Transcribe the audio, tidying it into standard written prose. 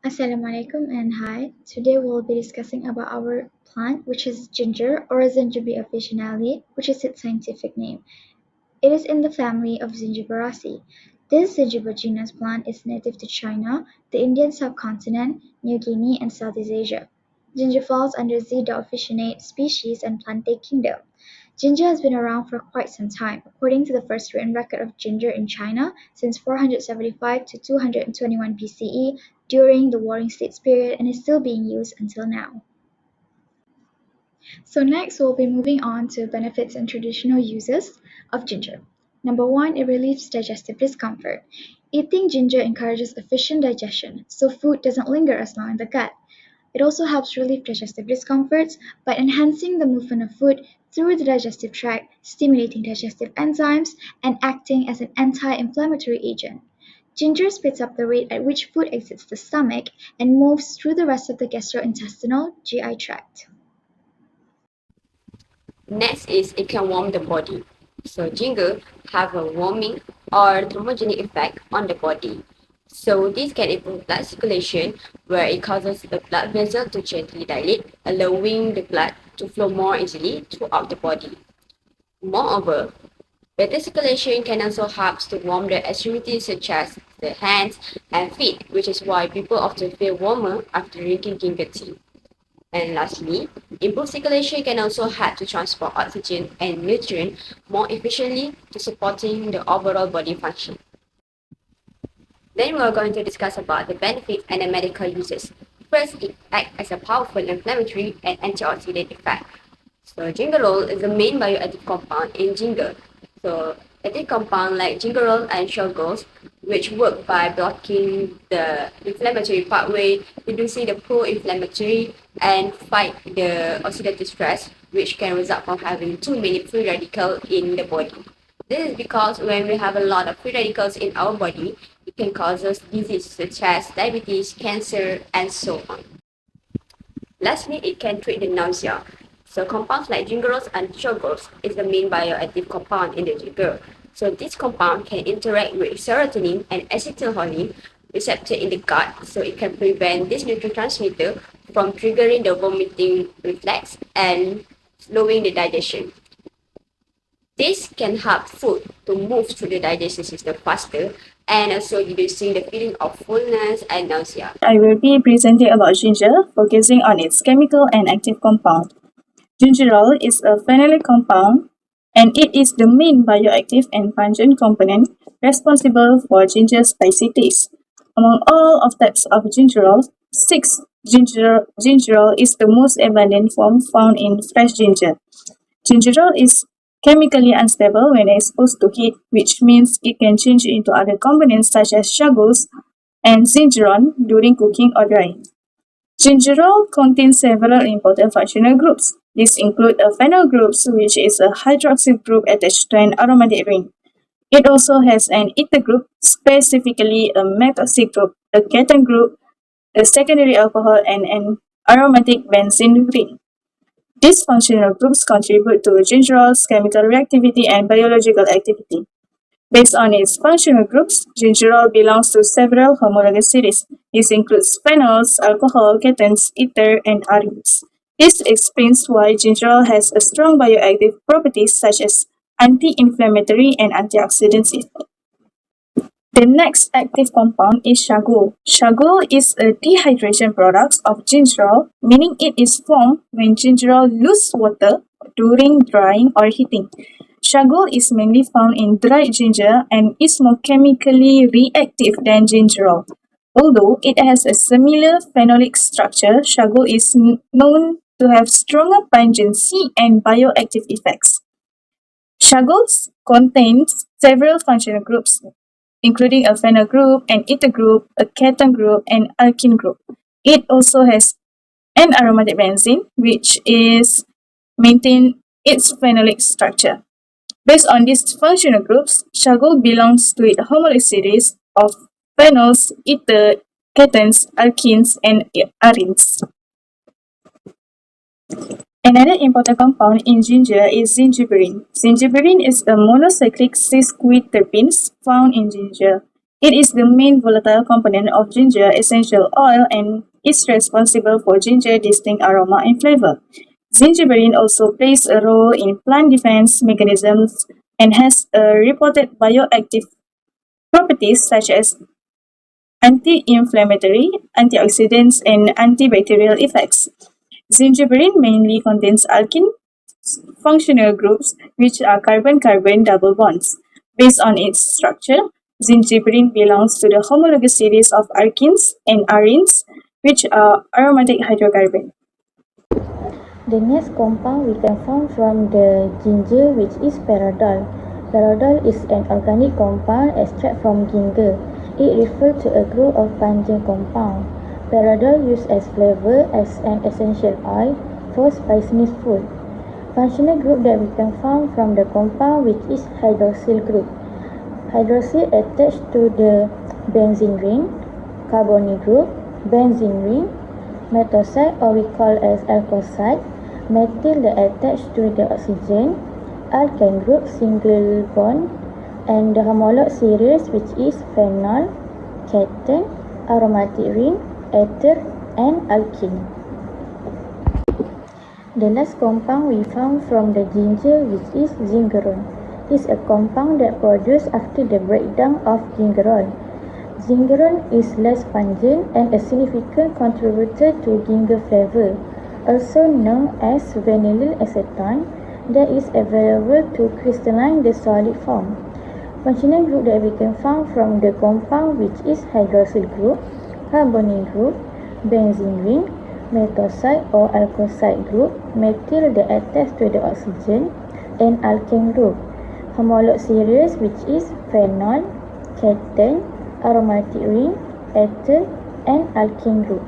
Assalamualaikum and hi. Today we'll be discussing about our plant which is ginger or Zingiber officinale, which is its scientific name. It is in the family of Zingiberaceae. This Zingiber genus plant is native to China, the Indian subcontinent, New Guinea and Southeast Asia. Ginger falls under Zida officinate species and plantae kingdom. Ginger has been around for quite some time, according to the first written record of ginger in China, since 475 to 221 BCE during the Warring States period and is still being used until now. So next we'll be moving on to benefits and traditional uses of ginger. Number 1, it relieves digestive discomfort. Eating ginger encourages efficient digestion, so food doesn't linger as long in the gut. It also helps relieve digestive discomforts by enhancing the movement of food through the digestive tract, stimulating digestive enzymes, and acting as an anti-inflammatory agent. Ginger speeds up the rate at which food exits the stomach and moves through the rest of the gastrointestinal (GI) tract. Next is it can warm the body. So ginger have a warming or thermogenic effect on the body. So this can improve blood circulation where it causes the blood vessel to gently dilate, allowing the blood to flow more easily throughout the body. Moreover, better circulation can also help to warm the extremities such as the hands and feet, which is why people often feel warmer after drinking ginger tea. And lastly, improved circulation can also help to transport oxygen and nutrients more efficiently to supporting the overall body function. Then we are going to discuss about the benefits and the medical uses. First, it acts as a powerful inflammatory and antioxidant effect. So gingerol is the main bioactive compound in ginger. So active compound like gingerol and shoggols, which work by blocking the inflammatory pathway, reducing the pro-inflammatory, and fight the oxidative stress, which can result from having too many free radicals in the body. This is because when we have a lot of free radicals in our body, it can cause us disease such as diabetes, cancer, and so on. Lastly, it can treat the nausea. So compounds like gingerols and shoggols is the main bioactive compound in the ginger. So this compound can interact with serotonin and acetylcholine receptor in the gut, so it can prevent this neurotransmitter from triggering the vomiting reflex and slowing the digestion. This can help food to move through the digestive system faster and also reducing the feeling of fullness and nausea. I will be presenting about ginger, focusing on its chemical and active compound. Gingerol is a phenolic compound, and it is the main bioactive and pungent component responsible for ginger's spicy taste. Among all of types of gingerol, 6-gingerol is the most abundant form found in fresh ginger. Gingerol is chemically unstable when exposed to heat, which means it can change into other components such as sugars and zingeron during cooking or drying. Gingerol contains several important functional groups. These include a phenyl group, which is a hydroxyl group attached to an aromatic ring. It also has an ether group, specifically a methoxy group, a ketone group, a secondary alcohol, and an aromatic benzene ring. These functional groups contribute to gingerol's chemical reactivity and biological activity. Based on its functional groups, gingerol belongs to several homologous series. This includes phenols, alcohol, ketones, ether, and arynes. This explains why gingerol has a strong bioactive properties such as anti-inflammatory and antioxidant effect. The next active compound is shagol. Shagol is a dehydration product of gingerol, meaning it is formed when gingerol loses water during drying or heating. Shagol is mainly found in dried ginger and is more chemically reactive than gingerol. Although it has a similar phenolic structure, shagol is known to have stronger pungency and bioactive effects. Shagols contains several functional groups, including a phenyl group, an ether group, a ketone group, and alkene group. It also has an aromatic benzene, which is maintain its phenolic structure. Based on these functional groups, shagol belongs to a homologous series of phenols, ether, ketones, alkenes, and arynes. Another important compound in ginger is zingiberine. Zingiberine is a monocyclic cis-quiterpene found in ginger. It is the main volatile component of ginger essential oil and is responsible for ginger distinct aroma and flavor. Gingerberrin also plays a role in plant defense mechanisms and has reported bioactive properties such as anti-inflammatory, antioxidants, and antibacterial effects. Gingerberrin mainly contains alkene functional groups, which are carbon-carbon double bonds. Based on its structure, gingiberine belongs to the homologous series of alkenes and arenes, which are aromatic hydrocarbons. The next compound we can find from the ginger, which is perodol. Perodol is an organic compound extracted from ginger. It refers to a group of pungent compounds. Perodol used as flavor as an essential oil for spiciness food. Functional group that we can find from the compound, which is hydroxyl group. Hydroxyl attached to the benzene ring, carbonyl group, benzene ring, methoxide or we call as alkoxide, methyl that attached to the oxygen, alkane group single bond, and the homolog series which is phenol, ketone, aromatic ring, ether, and alkene. The last compound we found from the ginger, which is gingerol, is a compound that produced after the breakdown of gingerol. Gingerol is less pungent and a significant contributor to ginger flavor, also known as vanillyl acetone, that is available to crystalline the solid form. Functional group that we can find from the compound, which is hydroxyl group, carbonyl group, benzene ring, methoxide or alkoxide group, methyl that attached to the oxygen, and alkane group. Homolog series, which is phenol, ketone, aromatic ring, ether, and alkene group.